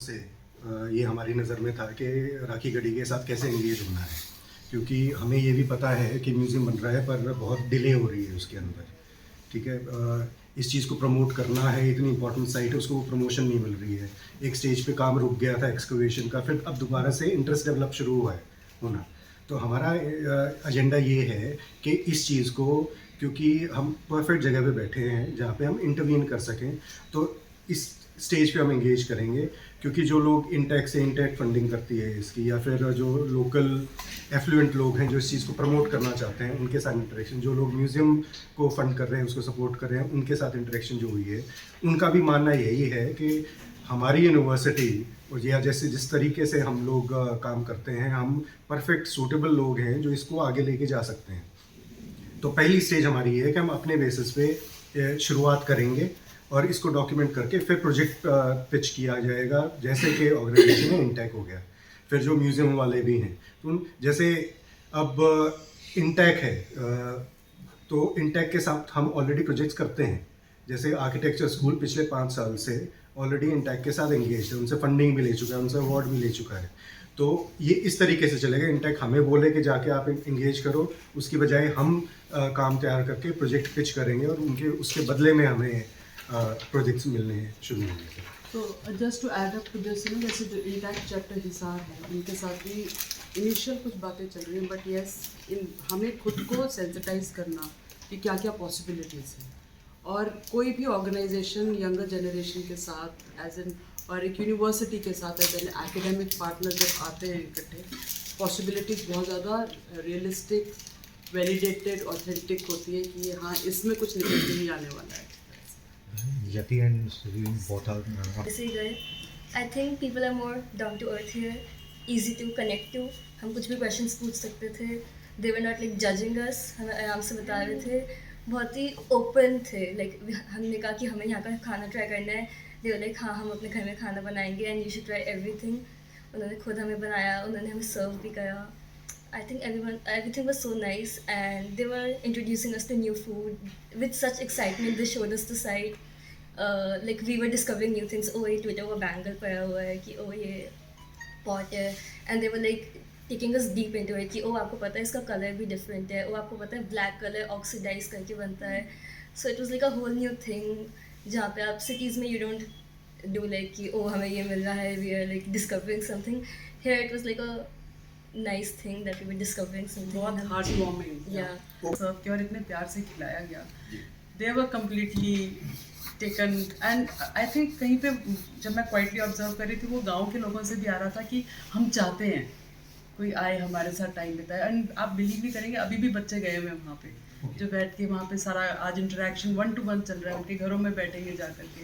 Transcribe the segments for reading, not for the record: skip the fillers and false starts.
से ये हमारी नज़र में था कि राखी गढ़ी के साथ कैसे एंगेज होना है, क्योंकि हमें ये भी पता है कि म्यूज़ियम बन रहा है पर बहुत डिले हो रही है उसके अंदर। ठीक है, इस चीज़ को प्रमोट करना है, इतनी इंपॉर्टेंट साइट है, उसको प्रमोशन नहीं मिल रही है। एक स्टेज पे काम रुक गया था एक्सकवेशन का, फिर अब दोबारा से इंटरेस्ट डेवलप शुरू हुआ है होना। तो हमारा एजेंडा ये है कि इस चीज़ को, क्योंकि हम परफेक्ट जगह पे बैठे हैं जहाँ पे हम इंटरवीन कर सकें, तो इस स्टेज पे हम एंगेज करेंगे। क्योंकि जो लोग इंटेक से इंटेक फंडिंग करती है इसकी, या फिर जो लोकल एफ्लुएंट लोग हैं जो इस चीज़ को प्रमोट करना चाहते हैं, उनके साथ इंटरेक्शन, जो लोग म्यूज़ियम को फंड कर रहे हैं, उसको सपोर्ट कर रहे हैं, उनके साथ इंटरेक्शन जो हुई है, उनका भी मानना यही है कि हमारी यूनिवर्सिटी और या जैसे जिस तरीके से हम लोग काम करते हैं, हम परफेक्ट सूटेबल लोग हैं जो इसको आगे लेके जा सकते हैं। तो पहली स्टेज हमारी ये है कि हम अपने बेसिस पे शुरुआत करेंगे और इसको डॉक्यूमेंट करके फिर प्रोजेक्ट पिच किया जाएगा, जैसे कि ऑर्गेनाइजेशन में इंटेक हो गया, फिर जो म्यूज़ियम वाले भी हैं, तो जैसे अब इंटेक है, तो इंटेक के साथ हम ऑलरेडी प्रोजेक्ट्स करते हैं। जैसे आर्किटेक्चर स्कूल पिछले 5 साल से ऑलरेडी इंटेक के साथ एंगेज है, उनसे फंडिंग भी ले चुका है, उनसे अवार्ड भी ले चुका है। तो ये इस तरीके से चलेगा, इंटेक हमें बोले कि जाके आप एंगेज करो, उसकी बजाय हम काम तैयार करके प्रोजेक्ट पिच करेंगे और उनके उसके बदले में हमें प्रोजेक्ट्स मिलने शुरू होंगे। तो just to add up to this, जैसे जो इंटैक्ट चैप्टर हिसार है, उनके साथ भी इनिशियल कुछ बातें चल रही हैं, बट यस हमें खुद को सेंसिटाइज करना कि क्या क्या पॉसिबिलिटीज़ हैं, और कोई भी ऑर्गेनाइजेशन यंगर जनरेशन के साथ एज एन, और एक यूनिवर्सिटी के साथ एज एन एकेडमिक पार्टनर जब आते हैं इकट्ठे, पॉसिबिलिटीज़ बहुत ज़्यादा रियलिस्टिक, वैलिडेटेड, ऑथेंटिक होती है कि हाँ इसमें कुछ निकल के ही आने वाला है। Yati and Serene both are. ऐसे ही गए। I think people are more down to earth here, easy to connect to. हम कुछ भी क्वेश्चंस पूछ सकते थे, they were not like judging us, हमें आराम से बता रहे थे, बहुत ही ओपन थे। लाइक हमने कहा कि हमें यहाँ का खाना ट्राई करना है, दे वर लाइक हाँ हम अपने घर में खाना बनाएंगे and you should try everything. उन्होंने खुद हमें बनाया, उन्होंने हमें सर्व भी करा। I think everything was so nice, and they were introducing us to new food with such excitement. They showed us the site. Like we were discovering new things. Oh, ये Twitter का bangle पड़ा हुआ है कि oh ये pot है, and they were like taking us deep into it कि oh आपको पता है इसका color भी different है, oh आपको पता है black color oxidize करके बनता है. So it was like a whole new thing जहाँ पे आप cities में you don't do like कि oh हमें ये मिल रहा है, we are like discovering something. Here it was like a nice thing that we were discovering something. बहुत हार्ट वार्मिंग, Yeah. सर्व किया और इतने प्यार से खिलाया गया। They were completely taken, and I think कहीं पे जब मैं क्वाइटली ऑब्जर्व कर रही थी, वो गांव के लोगों से भी आ रहा था कि हम चाहते हैं कोई आए हमारे साथ टाइम बिताए। एंड आप बिलीव नहीं करेंगे, अभी भी बच्चे गए हुए हैं वहाँ पे जो बैठ के वहाँ पे सारा आज इंटरेक्शन 1-to-1 चल रहा है, उनके घरों में बैठेंगे जा करके।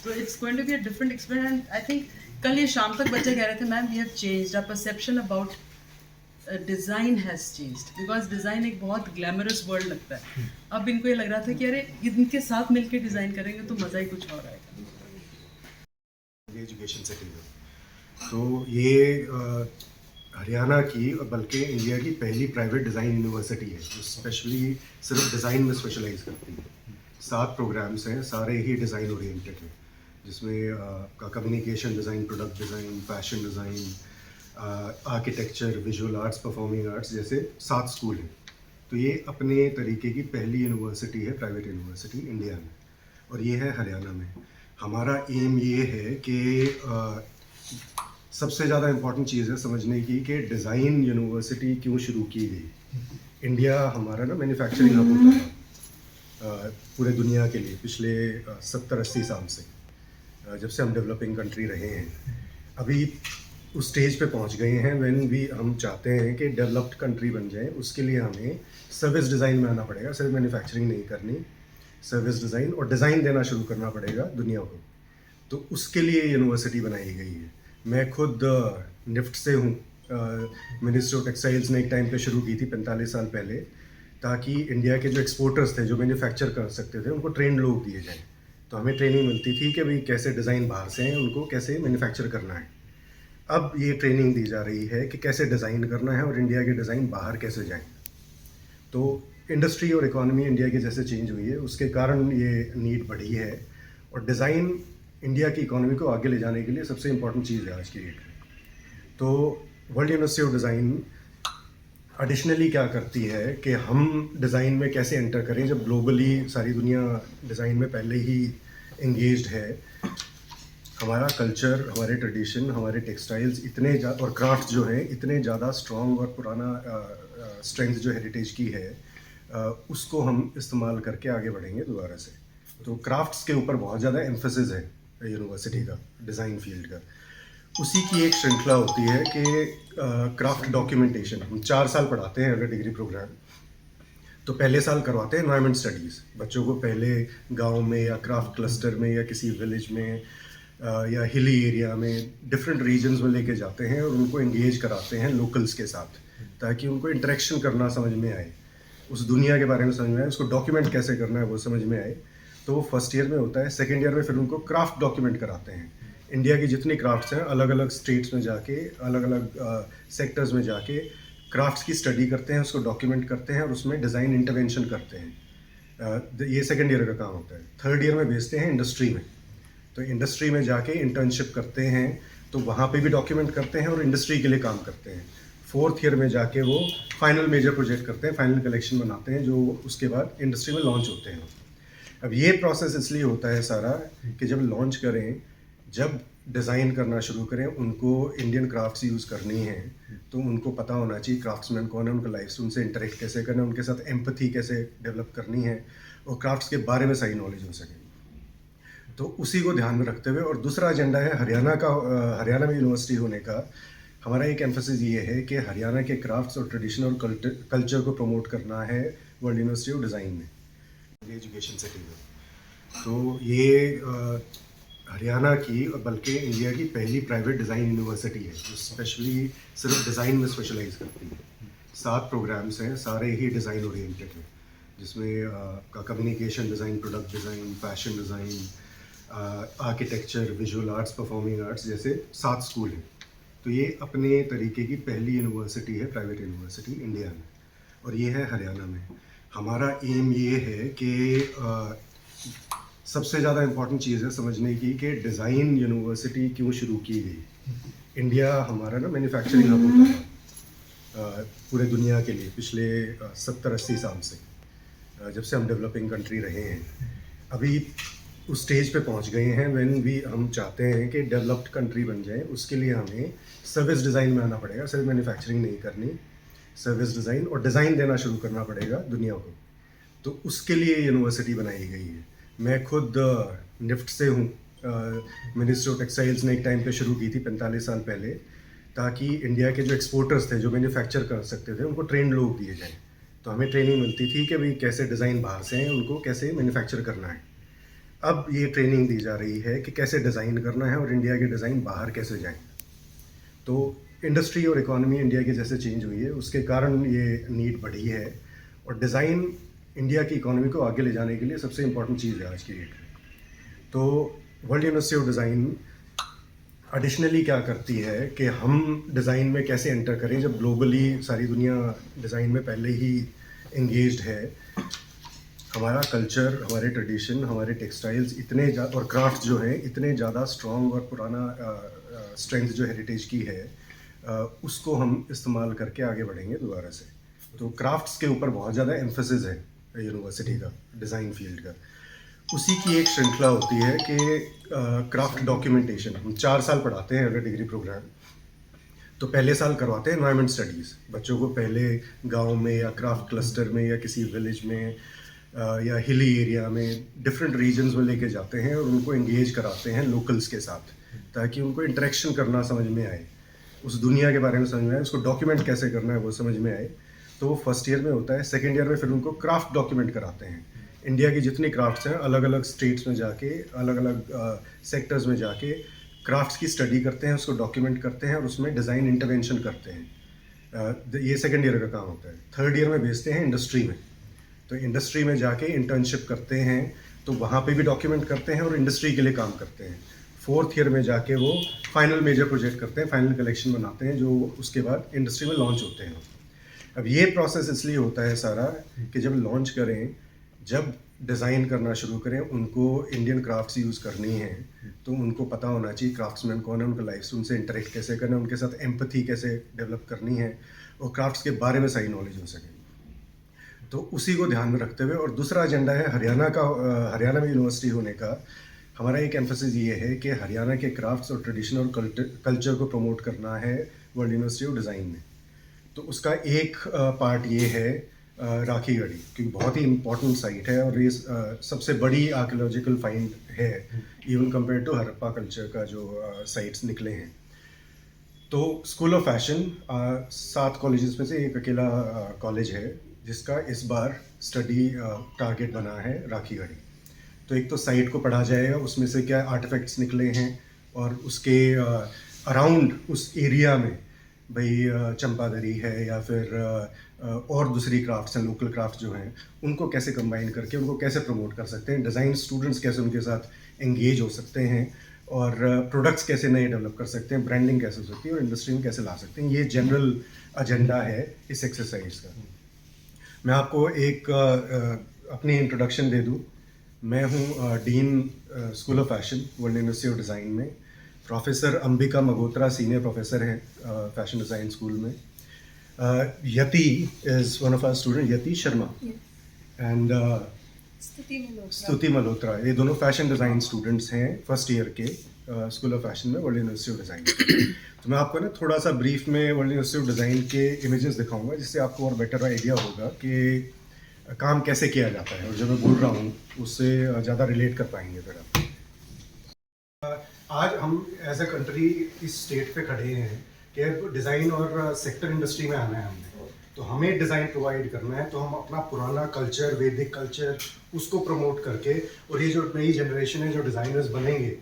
तो it's going to be a different experience. And I think कल ये शाम तक बच्चे कह रहे थे ma'am we have changed our perception about design has changed, because design एक बहुत ग्लैमरस वर्ड लगता है। अब इनको ये लग रहा था कि अरे इनके साथ मिलकर डिज़ाइन करेंगे तो मज़ा ही कुछ और आएगा। एजुकेशन सेक्टर, तो ये हरियाणा की बल्कि इंडिया की पहली प्राइवेट डिज़ाइन यूनिवर्सिटी है जो स्पेशली सिर्फ डिज़ाइन में स्पेशलाइज करती है। 7 प्रोग्राम्स हैं, सारे ही डिज़ाइन ओरिएंटेड हैं, जिसमें communication design, product design, fashion design, architecture, visual arts, performing arts, जैसे 7 स्कूल हैं। तो ये अपने तरीके की पहली यूनिवर्सिटी है, प्राइवेट यूनिवर्सिटी इंडिया में, और ये है हरियाणा में। हमारा एम ये है कि सबसे ज़्यादा इम्पॉर्टेंट चीज़ है समझने की कि डिज़ाइन यूनिवर्सिटी क्यों शुरू की गई। इंडिया हमारा ना मैन्युफैक्चरिंग हब होता है पूरे दुनिया के लिए पिछले 70-80 साल से, जब से हम डेवलपिंग कंट्री रहे हैं। अभी उस स्टेज पे पहुंच गए हैं व्हेन भी हम चाहते हैं कि डेवलप्ड कंट्री बन जाए, उसके लिए हमें सर्विस डिज़ाइन में आना पड़ेगा। सिर्फ मैन्युफैक्चरिंग नहीं करनी, सर्विस डिज़ाइन और डिज़ाइन देना शुरू करना पड़ेगा दुनिया को। तो उसके लिए यूनिवर्सिटी बनाई गई है। मैं खुद निफ्ट से हूँ, मिनिस्ट्री ऑफ टेक्सटाइल्स ने एक टाइम पे शुरू की थी 45 साल पहले, ताकि इंडिया के जो एक्सपोर्टर्स थे जो मैन्युफैक्चर कर सकते थे उनको ट्रेंड लोग दिए जाएँ। तो हमें ट्रेनिंग मिलती थी कि भाई कैसे डिज़ाइन बाहर से हैं, उनको कैसे मैन्युफैक्चर करना है। अब ये ट्रेनिंग दी जा रही है कि कैसे डिज़ाइन करना है और इंडिया के डिज़ाइन बाहर कैसे जाएं। तो इंडस्ट्री और इकोनॉमी इंडिया की जैसे चेंज हुई है, उसके कारण ये नीड बढ़ी है। और डिज़ाइन इंडिया की इकोनॉमी को आगे ले जाने के लिए सबसे इम्पोर्टेंट चीज़ है आज की डेट में। तो world university of design additionally क्या करती है कि हम डिज़ाइन में कैसे एंटर करें जब ग्लोबली सारी दुनिया डिज़ाइन में पहले ही एंगेज्ड है। हमारा कल्चर, हमारे ट्रेडिशन, हमारे टेक्सटाइल्स इतने और क्राफ्ट जो है इतने ज़्यादा स्ट्रॉन्ग और पुराना स्ट्रेंथ जो हेरिटेज की है, उसको हम इस्तेमाल करके आगे बढ़ेंगे दोबारा से। तो क्राफ्ट्स के ऊपर बहुत ज़्यादा एम्फेसिस है यूनिवर्सिटी का, डिज़ाइन फील्ड का। उसी की एक श्रृंखला होती है कि क्राफ्ट डॉक्यूमेंटेशन। हम 4 साल पढ़ाते हैं अगर डिग्री प्रोग्राम, तो पहले साल करवाते हैं एनवायरनमेंट स्टडीज़। बच्चों को पहले गांव में या क्राफ्ट क्लस्टर में या किसी विलेज में या हिली एरिया में डिफरेंट रीजन्स में लेके जाते हैं और उनको एंगेज कराते हैं लोकल्स के साथ, ताकि उनको इंटरेक्शन करना समझ में आए, उस दुनिया के बारे में समझ में आए, उसको डॉक्यूमेंट कैसे करना है वो समझ में आए। तो वो फर्स्ट ईयर में होता है। सेकेंड ईयर में फिर उनको क्राफ्ट डॉक्यूमेंट कराते हैं। इंडिया की जितनी क्राफ्ट्स हैं अलग अलग स्टेट्स में जाके, अलग अलग सेक्टर्स में जाके क्राफ्ट्स की स्टडी करते हैं, उसको डॉक्यूमेंट करते हैं और उसमें डिज़ाइन इंटरवेंशन करते हैं। ये सेकेंड ईयर का काम होता है। थर्ड ईयर में भेजते हैं इंडस्ट्री में। तो इंडस्ट्री में जाके इंटर्नशिप करते हैं, तो वहाँ पे भी डॉक्यूमेंट करते हैं और इंडस्ट्री के लिए काम करते हैं। फोर्थ ईयर में जाके वो फाइनल मेजर प्रोजेक्ट करते हैं, फाइनल कलेक्शन बनाते हैं, जो उसके बाद इंडस्ट्री में लॉन्च होते हैं। अब ये प्रोसेस इसलिए होता है सारा कि जब लॉन्च करें, जब डिज़ाइन करना शुरू करें, उनको इंडियन क्राफ्ट्स यूज़ करनी है, तो उनको पता होना चाहिए क्राफ्ट्समैन कौन है, उनका लाइफ से उनसे इंटरेक्ट कैसे करना है, उनके साथ एम्पैथी कैसे डेवलप करनी है और क्राफ्ट्स के बारे में सही नॉलेज हो सके। तो उसी को ध्यान में रखते हुए, और दूसरा एजेंडा है हरियाणा में यूनिवर्सिटी होने का। हमारा एक एम्फेसिस ये है कि हरियाणा के क्राफ्ट्स और ट्रेडिशन और कल्चर को प्रमोट करना है वर्ल्ड यूनिवर्सिटी ऑफ डिज़ाइन में, एजुकेशन सेटिंग में। तो ये हरियाणा की और बल्कि इंडिया की पहली प्राइवेट डिज़ाइन यूनिवर्सिटी है जो स्पेशली सिर्फ डिज़ाइन में स्पेशलाइज करती है। 7 प्रोग्राम्स हैं, सारे ही डिज़ाइन ओरिएंटेड हैं, जिसमें communication design, product design, fashion design, architecture, visual arts, performing arts, जैसे 7 स्कूल हैं। तो ये अपने तरीके की पहली यूनिवर्सिटी है, प्राइवेट यूनिवर्सिटी इंडिया में, और ये है हरियाणा में। हमारा एम ये है कि सबसे ज़्यादा इम्पॉर्टेंट चीज़ है समझने की कि डिज़ाइन यूनिवर्सिटी क्यों शुरू की गई। इंडिया हमारा ना मैन्युफैक्चरिंग हब होता है पूरे दुनिया के लिए पिछले 70-80 साल से, जब से हम डेवलपिंग कंट्री रहे हैं। अभी उस स्टेज पे पहुंच गए हैं हम चाहते हैं कि डेवलप्ड कंट्री बन जाए। उसके लिए हमें सर्विस डिज़ाइन में आना पड़ेगा, सिर्फ मैन्युफैक्चरिंग नहीं करनी, सर्विस डिज़ाइन और डिज़ाइन देना शुरू करना पड़ेगा दुनिया को। तो उसके लिए यूनिवर्सिटी बनाई गई है। मैं खुद निफ्ट से हूँ। मिनिस्ट्री ऑफ टेक्सटाइल्स ने एक टाइम पे शुरू की थी 45 साल पहले, ताकि इंडिया के जो एक्सपोर्टर्स थे, जो मैन्युफैक्चर कर सकते थे, उनको ट्रेंड लोग दिए जाएँ। तो हमें ट्रेनिंग मिलती थी कि भाई कैसे डिज़ाइन बाहर से हैं, उनको कैसे मैन्युफैक्चर करना है। अब ये ट्रेनिंग दी जा रही है कि कैसे डिज़ाइन करना है और इंडिया के डिज़ाइन बाहर कैसे जाएं। तो इंडस्ट्री और इकोनॉमी इंडिया की जैसे चेंज हुई है, उसके कारण ये नीड बढ़ी है। और डिज़ाइन इंडिया की इकोनॉमी को आगे ले जाने के लिए सबसे इम्पोर्टेंट चीज़ है आज की डेट में। तो world university of design additionally क्या करती है कि हम डिज़ाइन में कैसे एंटर करें जब ग्लोबली सारी दुनिया डिज़ाइन में पहले ही एंगेज्ड है। हमारा कल्चर, हमारे ट्रेडिशन, हमारे टेक्सटाइल्स इतने और क्राफ्ट जो हैं इतने ज़्यादा स्ट्रॉन्ग और पुराना स्ट्रेंथ जो हेरिटेज की है, उसको हम इस्तेमाल करके आगे बढ़ेंगे दोबारा से। तो क्राफ्ट्स के ऊपर बहुत ज़्यादा एम्फेसिस है यूनिवर्सिटी का, डिज़ाइन फील्ड का। उसी की एक श्रृंखला होती है कि क्राफ्ट डॉक्यूमेंटेशन। हम 4 साल पढ़ाते हैं अगर डिग्री प्रोग्राम, तो पहले साल करवाते हैं एनवायरनमेंट स्टडीज़। बच्चों को पहले गांव में या क्राफ्ट क्लस्टर में या किसी विलेज में या हिली एरिया में डिफरेंट रीजन्स में लेके जाते हैं और उनको एंगेज कराते हैं लोकल्स के साथ, ताकि उनको इंटरेक्शन करना समझ में आए, उस दुनिया के बारे में समझ में आए, उसको डॉक्यूमेंट कैसे करना है वो समझ में आए। तो वो फर्स्ट ईयर में होता है। सेकेंड ईयर में फिर उनको क्राफ्ट डॉक्यूमेंट कराते हैं। इंडिया की जितनी क्राफ्ट्स हैं अलग अलग स्टेट्स में जाके, अलग अलग सेक्टर्स में जाके क्राफ्ट्स की स्टडी करते हैं, उसको डॉक्यूमेंट करते हैं और उसमें डिज़ाइन इंटरवेंशन करते हैं। ये सेकेंड ईयर का काम होता है। थर्ड ईयर में भेजते हैं इंडस्ट्री में। तो इंडस्ट्री में जाके इंटर्नशिप करते हैं, तो वहाँ पे भी डॉक्यूमेंट करते हैं और इंडस्ट्री के लिए काम करते हैं। फोर्थ ईयर में जाके वो फाइनल मेजर प्रोजेक्ट करते हैं, फाइनल कलेक्शन बनाते हैं, जो उसके बाद इंडस्ट्री में लॉन्च होते हैं। अब ये प्रोसेस इसलिए होता है सारा कि जब लॉन्च करें, जब डिज़ाइन करना शुरू करें, उनको इंडियन क्राफ्ट्स यूज़ करनी है, तो उनको पता होना चाहिए क्राफ्ट्समैन कौन है, उनका लाइफ उनसे इंटरेक्ट कैसे करना है, उनके साथ एम्पथी कैसे डेवलप करनी है और क्राफ्ट्स के बारे में सही नॉलेज हो सके। तो उसी को ध्यान में रखते हुए, और दूसरा एजेंडा है हरियाणा में यूनिवर्सिटी होने का हमारा एक एम्फेसिस ये है कि हरियाणा के क्राफ्ट्स और ट्रेडिशन और कल्चर को प्रमोट करना है वर्ल्ड यूनिवर्सिटी ऑफ डिज़ाइन में। तो उसका एक पार्ट ये है राखी गढ़ी, क्योंकि बहुत ही इम्पोर्टेंट साइट है और ये सबसे बड़ी आर्कियोलॉजिकल फाइंड है even compare to Harappa culture का जो साइट्स निकले हैं। तो स्कूल ऑफ फैशन 7 कॉलेजेस में से एक अकेला कॉलेज है जिसका इस बार स्टडी टारगेट बना है राखी गढ़ी। तो एक तो साइट को पढ़ा जाएगा, उसमें से क्या आर्टिफैक्ट्स निकले हैं और उसके अराउंड उस एरिया में भाई चंपादरी है या फिर और दूसरी क्राफ्ट्स हैं, लोकल क्राफ्ट जो हैं, उनको कैसे कंबाइन करके उनको कैसे प्रमोट कर सकते हैं, डिज़ाइन स्टूडेंट्स कैसे उनके साथ एंगेज हो सकते हैं और प्रोडक्ट्स कैसे नए डेवलप कर सकते हैं, ब्रांडिंग कैसे हो सकती है और इंडस्ट्री में कैसे ला सकते हैं। ये जनरल एजेंडा है इस एक्सरसाइज का। मैं आपको एक अपनी इंट्रोडक्शन दे दूँ। मैं हूँ dean school of fashion world university of design में। Professor Ambika Magotra senior professor हैं फैशन डिज़ाइन स्कूल में। Yati is one of our student, Yati Sharma and Stuti Malhotra, ये दोनों फैशन डिज़ाइन स्टूडेंट्स हैं फर्स्ट ईयर के स्कूल ऑफ फैशन में वर्ल्ड यूनिवर्सिटी ऑफ डिज़ाइन। तो मैं आपको ना थोड़ा सा ब्रीफ में वर्ल्ड यूनिवर्सिटी ऑफ डिज़ाइन के इमेजेस दिखाऊंगा, जिससे आपको और बेटर आइडिया होगा कि काम कैसे किया जाता है, और जो मैं बोल रहा हूँ उससे ज़्यादा रिलेट कर पाएंगे फिर आप। आज हम एज अ कंट्री इस स्टेट पे खड़े हैं कि डिज़ाइन और सेक्टर इंडस्ट्री में आना है हमने, तो हमें डिज़ाइन प्रोवाइड करना है। तो हम अपना पुराना कल्चर, वैदिक कल्चर, उसको प्रमोट करके, और ये जो नई जनरेशन है जो डिज़ाइनर्स बनेंगे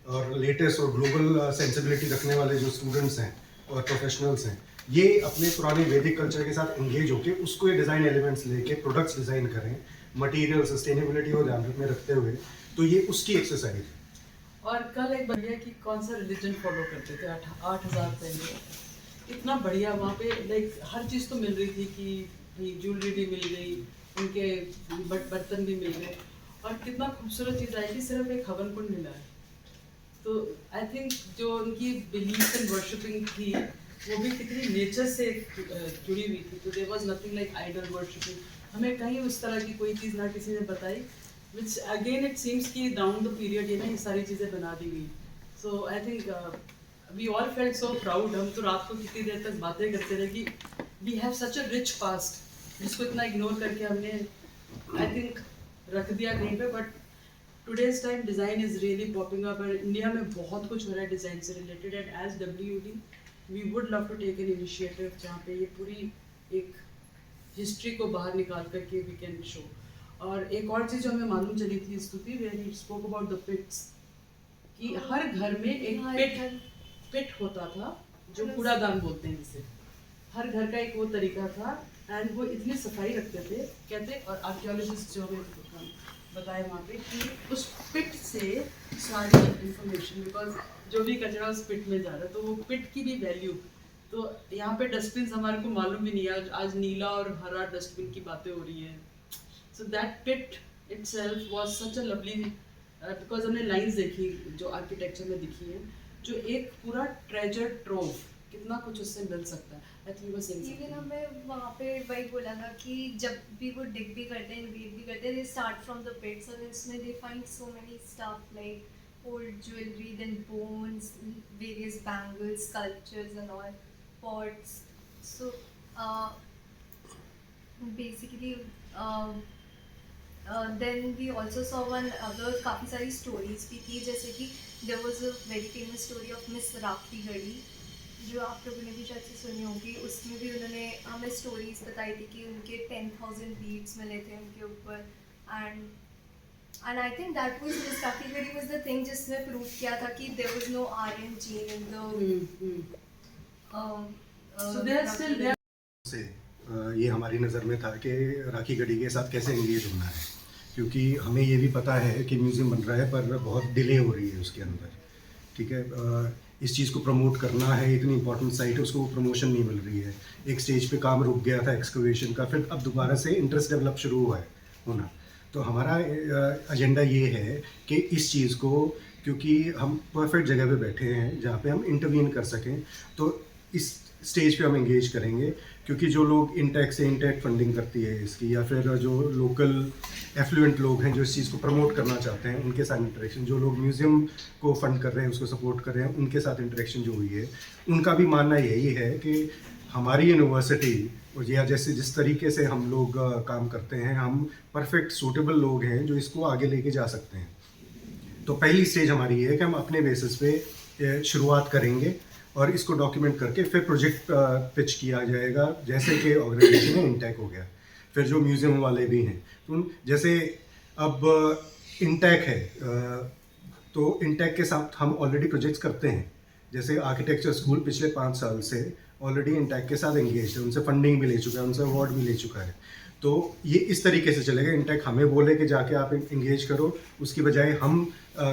और लेटेस्ट और ग्लोबल सेंसिबिलिटी रखने वाले जो स्टूडेंट्स हैं और प्रोफेशनल्स हैं, ये अपने पुराने वैदिक कल्चर के साथ एंगेज होके उसको ये डिज़ाइन एलिमेंट्स लेके प्रोडक्ट्स डिज़ाइन करें, मटेरियल सस्टेनेबिलिटी को ध्यान में रखते हुए। तो ये उसकी एक्सरसाइज है। और कल एक बढ़िया कि कौन सा रिलीजन फॉलो करते थे 8,000 पहले, इतना बढ़िया वहाँ पे लाइक हर चीज़ तो मिल रही थी कि ज्वेलरी भी मिल गई, उनके बर्तन भी मिल गए, और कितना खूबसूरत चीज़ आई कि सिर्फ एक हवन कुंड मिला है। तो आई थिंक जो उनकी बिलीफ एंड वर्शिपिंग थी वो भी कितनी नेचर से जुड़ी हुई थी। तो there was nothing like idol worshipping. हमें कहीं उस तरह की कोई चीज़ ना किसी ने बताई, विच अगेन इट सीम्स कि डाउन द पीरियड ये ना ये सारी चीज़ें बना दी गई। So I think we all felt so proud. हम तो रात को कितनी देर तक बातें करते रहे कि we have such a rich past, जिसको इतना इग्नोर करके हमने आई थिंक रख दिया कहीं पे। But today's time design is really popping up, और इंडिया में बहुत कुछ हो रहा है डिज़ाइन से related. And as WUD we would love to take an initiative जहाँ पे ये पूरी एक हिस्ट्री को बाहर निकाल करके वी कैन शो। और एक और चीज़ जो हमें मालूम चली थी Stuti, where he spoke about the pits, कि हर घर में एक पिट होता था जो कूड़ादान बोलते हैं जिसे। हर घर का एक वो तरीका था एंड वो इतनी सफाई रखते थे कहते। और आर्कियोलॉजिस्ट जो हमें बताए वहाँ पे कि उस पिट से सारी इंफॉर्मेशन, बिकॉज जो भी कचरा उस पिट में जा रहा है तो वो पिट की भी वैल्यू। तो यहाँ पे डस्टबिन हमारे को मालूम भी नहीं है, आज नीला और हरा डस्टबिन की बातें हो रही हैं। So that pit itself was such a lovely, because हमने लाइंस देखी जो आर्किटेक्चर में दिखी है, जो एक पूरा ट्रेजर ट्रोव, कितना कुछ उससे मिल सकता है। इवन हमें वहाँ पे वही बोला था कि जब भी वो डिग भी करते हैं, इन्वेड भी करते हैं, they start from the pits और इसमें they find so many stuff like old jewellery, then bones, various bangles, sculptures and all, pots. So basically then we also saw one other, काफ़ी सारी स्टोरीज भी थी, जैसे कि there was a very famous story of miss राखी गढ़ी, जो आप लोगों ने भी शायद से सुनी होगी। उसमें भी उन्होंने हमें स्टोरीज बताई थी कि उनके 10,000 बीट्स मिले थे उनके ऊपर। And I think that was miss Rakhi Garhi was the thing जिसने प्रूव किया था कि there was no iron gene in the so they are still there. से ये हमारी नज़र में था कि राखी गढ़ी के साथ कैसे एंगेज होना है, क्योंकि हमें ये भी पता है कि म्यूज़ियम बन रहा है पर बहुत डिले हो रही है उसके अंदर। ठीक है, इस चीज़ को प्रमोट करना है, इतनी इंपॉर्टेंट साइट है, उसको प्रमोशन नहीं मिल रही है। एक स्टेज पे काम रुक गया था एक्सकवेशन का, फिर अब दोबारा से इंटरेस्ट डेवलप शुरू हुआ है होना। तो हमारा एजेंडा ये है कि इस चीज़ को, क्योंकि हम परफेक्ट जगह पे बैठे हैं जहाँ पे हम इंटरवीन कर सकें, तो इस स्टेज पे हम एंगेज करेंगे। क्योंकि जो लोग इंटेक फंडिंग करती है इसकी, या फिर जो लोकल एफ्लुएंट लोग हैं जो इस चीज़ को प्रमोट करना चाहते हैं, उनके साथ इंटरेक्शन, जो लोग म्यूज़ियम को फंड कर रहे हैं, उसको सपोर्ट कर रहे हैं, उनके साथ इंटरेक्शन जो हुई है, उनका भी मानना यही है कि हमारी यूनिवर्सिटी, और या जैसे जिस तरीके से हम लोग काम करते हैं, हम परफेक्ट सूटेबल लोग हैं जो इसको आगे लेके जा सकते हैं। तो पहली स्टेज हमारी ये है कि हम अपने बेसिस पे शुरुआत करेंगे और इसको डॉक्यूमेंट करके फिर प्रोजेक्ट पिच किया जाएगा। जैसे कि ऑर्गेनाइजेशन है, इंटेक हो गया, फिर जो म्यूज़ियम वाले भी हैं, तो जैसे अब इंटेक है, तो इंटेक के साथ हम ऑलरेडी प्रोजेक्ट्स करते हैं। जैसे आर्किटेक्चर स्कूल पिछले 5 साल से ऑलरेडी इंटेक के साथ एंगेज है, उनसे फंडिंग भी ले चुका है, उनसे अवार्ड भी ले चुका है। तो ये इस तरीके से चलेगा। इंटेक हमें बोले कि जाके आप एंगेज करो, उसकी बजाय हम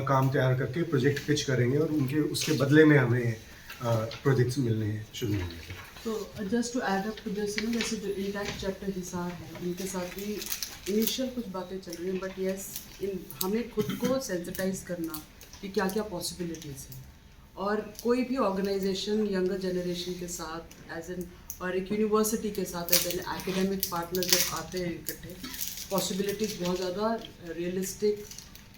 काम तैयार करके प्रोजेक्ट पिच करेंगे और उनके उसके बदले में हमें प्रोजेक्ट्स मिलने शुरू होंगे। तो just to add up to this, जैसे जो इंटैक्ट चैप्टर हिसार है, उनके साथ भी इनिशियल कुछ बातें चल रही हैं, बट यस, हमें खुद को सेंसिटाइज करना कि क्या क्या पॉसिबिलिटीज़ हैं। और कोई भी ऑर्गेनाइजेशन यंगर जनरेशन के साथ एज एन, और एक यूनिवर्सिटी के साथ एज एन एकेडमिक पार्टनर जब आते हैं इकट्ठे, पॉसिबिलिटीज़ बहुत ज़्यादा रियलिस्टिक,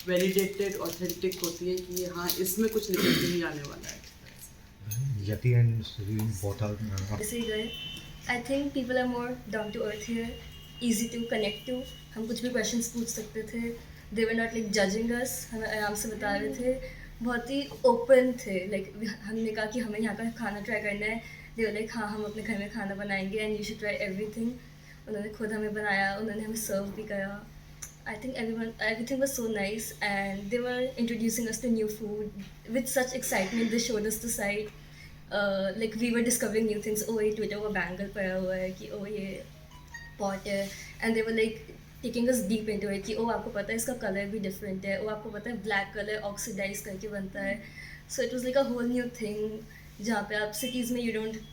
वैलिडेटेड, ऑथेंटिक होती है कि हाँ, इसमें कुछ निकल के ही आने वाला है। Yati and Serene both are जैसे गए, I think people are more down to earth here, easy to connect to. हम कुछ भी क्वेश्चंस पूछ सकते थे, they were not like judging us, हमें आराम से बता रहे थे, बहुत ही ओपन थे। लाइक हमने कहा कि हमें यहाँ का खाना ट्राई करना है, दे वर लाइक हाँ, हम अपने घर में खाना बनाएंगे and you should try everything. उन्होंने खुद हमें बनाया, उन्होंने हमें सर्व भी करा। I think everything was so nice, and they were introducing us to new food with such excitement. They showed us the site, like we were discovering new things. Oh, ये Twitter का bangle पड़ा हुआ है कि oh ये pot है, and they were like taking us deep into it कि oh आपको पता है इसका color भी different है, oh आपको पता है black color oxidize करके बनता है. So it was like a whole new thing जहाँ पे आप cities में you don't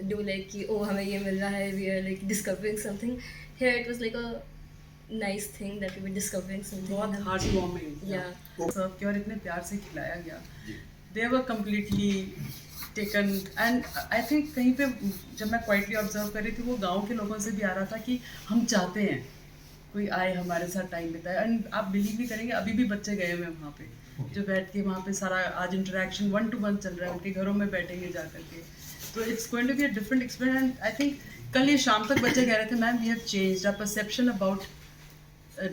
do like कि oh हमें ये मिल रहा है, we are like discovering something. Here it was like a nice thing that we were discovering something. बहुत हार्ट वार्मिंग, Yeah. सर्व किया और इतने प्यार से खिलाया गया। They were completely taken, and I think कहीं पे जब मैं क्वाइटली ऑब्जर्व कर रही थी, वो गांव के लोगों से भी आ रहा था कि हम चाहते हैं कोई आए हमारे साथ टाइम बिताए। एंड आप बिलीव नहीं करेंगे, अभी भी बच्चे गए हुए हैं वहाँ पे, जो बैठ के वहाँ पे सारा आज इंटरेक्शन 1-to-1 चल रहा है, उनके घरों में बैठेंगे जा करके। तो it's going to be a different experience. And I think कल ये शाम तक बच्चे कह रहे थे, ma'am we have changed our perception about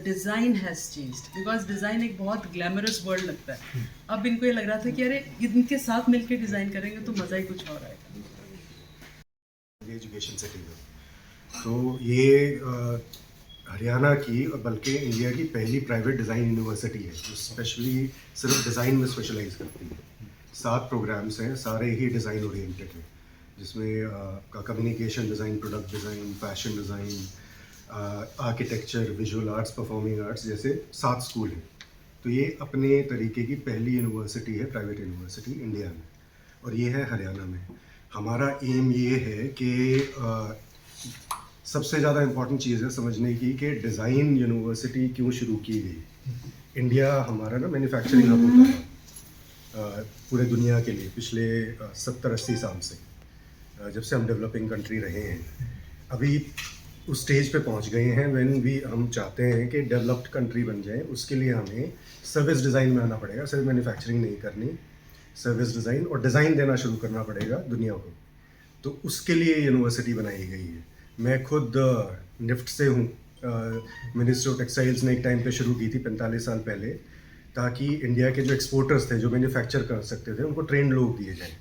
design has changed, because design एक बहुत ग्लैमरस वर्ड लगता है। अब इनको ये लग रहा था कि अरे इनके साथ मिलकर डिज़ाइन करेंगे तो मज़ा ही कुछ और आएगा। एजुकेशन सिटी में, तो ये हरियाणा की और बल्कि इंडिया की पहली प्राइवेट डिज़ाइन यूनिवर्सिटी है जो स्पेशली सिर्फ डिज़ाइन में स्पेशलाइज करती है। 7 प्रोग्राम्स हैं, सारे ही डिज़ाइन ओरिएंटेड हैं, जिसमें communication design, product design, fashion design, architecture, visual arts, performing arts, जैसे 7 स्कूल हैं। तो ये अपने तरीके की पहली यूनिवर्सिटी है, प्राइवेट यूनिवर्सिटी इंडिया में, और ये है हरियाणा में। हमारा एम ये है कि सबसे ज़्यादा इम्पॉर्टेंट चीज़ है समझने की कि डिज़ाइन यूनिवर्सिटी क्यों शुरू की गई। इंडिया हमारा ना मैन्युफैक्चरिंग हब होता था पूरे दुनिया के लिए पिछले 70-80 साल से, जब से हम डेवलपिंग कंट्री रहे हैं। अभी उस स्टेज पे पहुंच गए हैं हम चाहते हैं कि डेवलप्ड कंट्री बन जाए। उसके लिए हमें सर्विस डिज़ाइन में आना पड़ेगा, सिर्फ मैन्युफैक्चरिंग नहीं करनी, सर्विस डिज़ाइन और डिज़ाइन देना शुरू करना पड़ेगा दुनिया को। तो उसके लिए यूनिवर्सिटी बनाई गई है। मैं खुद निफ्ट से हूँ, मिनिस्ट्री ऑफ टेक्सटाइल्स ने एक टाइम पे शुरू की थी 45 साल पहले, ताकि इंडिया के जो एक्सपोर्टर्स थे जो मैन्युफैक्चर कर सकते थे उनको ट्रेंड लोग दिए जाएँ।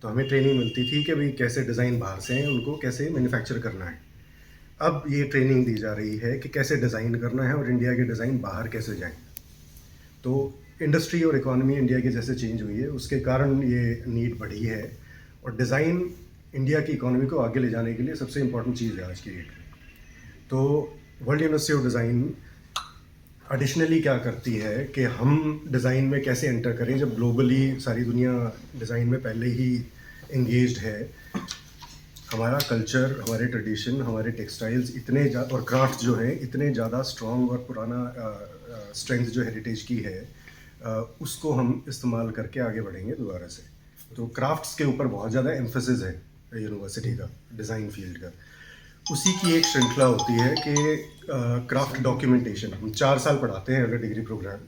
तो हमें ट्रेनिंग मिलती थी कि भाई कैसे डिज़ाइन बाहर से हैं, उनको कैसे मैन्युफैक्चर करना है। अब ये ट्रेनिंग दी जा रही है कि कैसे डिज़ाइन करना है और इंडिया के डिज़ाइन बाहर कैसे जाएं। तो इंडस्ट्री और इकोनॉमी इंडिया की जैसे चेंज हुई है, उसके कारण ये नीड बढ़ी है। और डिज़ाइन इंडिया की इकोनॉमी को आगे ले जाने के लिए सबसे इम्पोर्टेंट चीज़ है आज की डेट में। तो world university of design additionally क्या करती है कि हम डिज़ाइन में कैसे एंटर करें, जब ग्लोबली सारी दुनिया डिज़ाइन में पहले ही एंगेज्ड है। हमारा कल्चर, हमारे ट्रेडिशन, हमारे टेक्सटाइल्स और क्राफ्ट जो है इतने ज़्यादा स्ट्रॉन्ग और पुराना स्ट्रेंथ जो हेरिटेज की है, उसको हम इस्तेमाल करके आगे बढ़ेंगे दोबारा से। तो क्राफ्ट्स के ऊपर बहुत ज़्यादा एम्फेसिस है यूनिवर्सिटी का, डिज़ाइन फील्ड का। उसी की एक श्रृंखला होती है कि क्राफ्ट डॉक्यूमेंटेशन। हम 4 साल पढ़ाते हैं अगर डिग्री प्रोग्राम,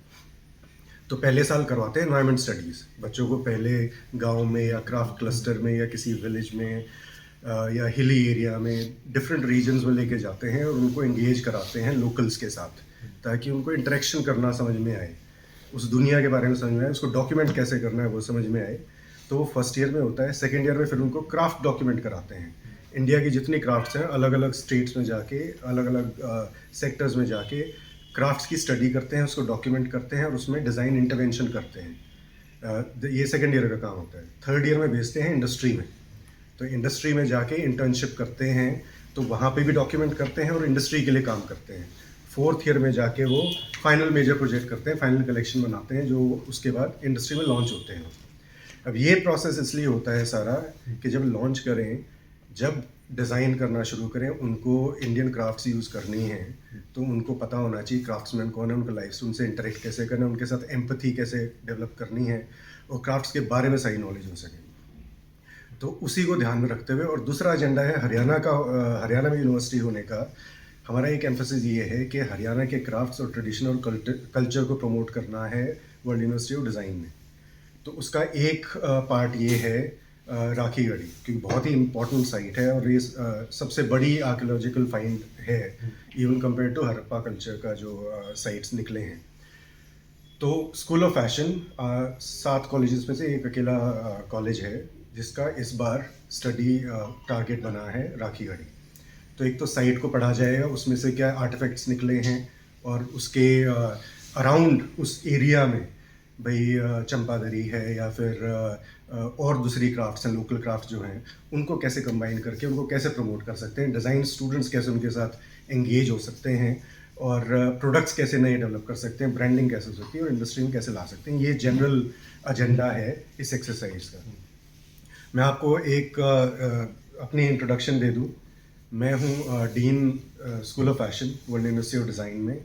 तो पहले साल करवाते हैं एनवायरनमेंट स्टडीज़। बच्चों को पहले गांव में या क्राफ्ट क्लस्टर में या किसी विलेज में या हिली एरिया में डिफरेंट रीजन्स में लेके जाते हैं और उनको एंगेज कराते हैं लोकल्स के साथ, ताकि उनको इंटरेक्शन करना समझ में आए, उस दुनिया के बारे में समझ में आए, उसको डॉक्यूमेंट कैसे करना है वो समझ में आए। तो वो फर्स्ट ईयर में होता है। सेकेंड ईयर में फिर उनको क्राफ्ट डॉक्यूमेंट कराते हैं। इंडिया की जितनी क्राफ्ट्स हैं अलग अलग स्टेट्स में जाके, अलग अलग सेक्टर्स में जाके क्राफ्ट्स की स्टडी करते हैं, उसको डॉक्यूमेंट करते हैं और उसमें डिज़ाइन इंटरवेंशन करते हैं। ये सेकेंड ईयर का काम होता है। थर्ड ईयर में भेजते हैं इंडस्ट्री में, तो इंडस्ट्री में जाके इंटर्नशिप करते हैं, तो वहाँ पे भी डॉक्यूमेंट करते हैं और इंडस्ट्री के लिए काम करते हैं। फोर्थ ईयर में जाके वो फाइनल मेजर प्रोजेक्ट करते हैं, फाइनल कलेक्शन बनाते हैं, जो उसके बाद इंडस्ट्री में लॉन्च होते हैं। अब ये प्रोसेस इसलिए होता है सारा कि जब लॉन्च करें, जब डिज़ाइन करना शुरू करें, उनको इंडियन क्राफ्ट्स यूज़ करनी है, तो उनको पता होना चाहिए क्राफ्ट्समैन कौन है, उनका लाइफ उनसे इंटरेक्ट कैसे करना है, उनके साथ एम्पैथी कैसे डेवलप करनी है और क्राफ्ट्स के बारे में सही नॉलेज हो सके। तो उसी को ध्यान में रखते हुए, और दूसरा एजेंडा है हरियाणा में यूनिवर्सिटी होने का। हमारा एक एम्फेसिस ये है कि हरियाणा के क्राफ्ट्स और ट्रेडिशन और कल्चर को प्रमोट करना है वर्ल्ड यूनिवर्सिटी ऑफ डिज़ाइन में। तो उसका एक पार्ट ये है राखीगढ़ी, क्योंकि बहुत ही इम्पोर्टेंट साइट है और ये सबसे बड़ी आर्कियोलॉजिकल फाइंड है even compare to Harappa culture का जो साइट्स निकले हैं। तो स्कूल ऑफ फैशन 7 कॉलेजेस में से एक अकेला कॉलेज है जिसका इस बार स्टडी टारगेट बना है राखीगढ़ी। तो एक तो साइट को पढ़ा जाएगा, उसमें से क्या आर्टिफैक्ट्स निकले हैं और उसके अराउंड उस एरिया में भाई चंपादरी है या फिर और दूसरी क्राफ्ट्स हैं, लोकल क्राफ्ट जो हैं, उनको कैसे कंबाइन करके उनको कैसे प्रमोट कर सकते हैं, डिज़ाइन स्टूडेंट्स कैसे उनके साथ एंगेज हो सकते हैं और प्रोडक्ट्स कैसे नए डेवलप कर सकते हैं, ब्रांडिंग कैसे हो सकती है और इंडस्ट्री में कैसे ला सकते हैं। ये जनरल एजेंडा है इस एक्सरसाइज का। मैं आपको एक अपनी इंट्रोडक्शन दे दूं। मैं हूं dean school of fashion world university of design में।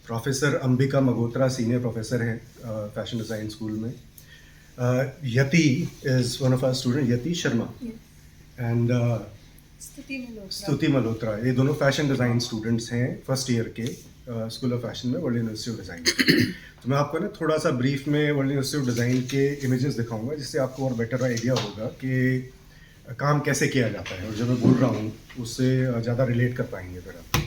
Professor Ambika Magotra senior professor हैं फैशन डिज़ाइन स्कूल में। Yati is one of our student, Yati Sharma, and Stuti Malhotra. ये दोनों फैशन डिज़ाइन स्टूडेंट्स हैं फर्स्ट ईयर के स्कूल ऑफ फैशन में वर्ल्ड यूनिवर्सिटी ऑफ डिज़ाइन। तो मैं आपको ना थोड़ा सा ब्रीफ में वर्ल्ड यूनिवर्सिटी ऑफ डिज़ाइन के इमेजेस दिखाऊंगा, जिससे आपको और बेटर आइडिया होगा कि काम कैसे किया जाता है, और जो मैं बोल रहा हूँ उससे ज़्यादा रिलेट कर पाएंगे फिर आप।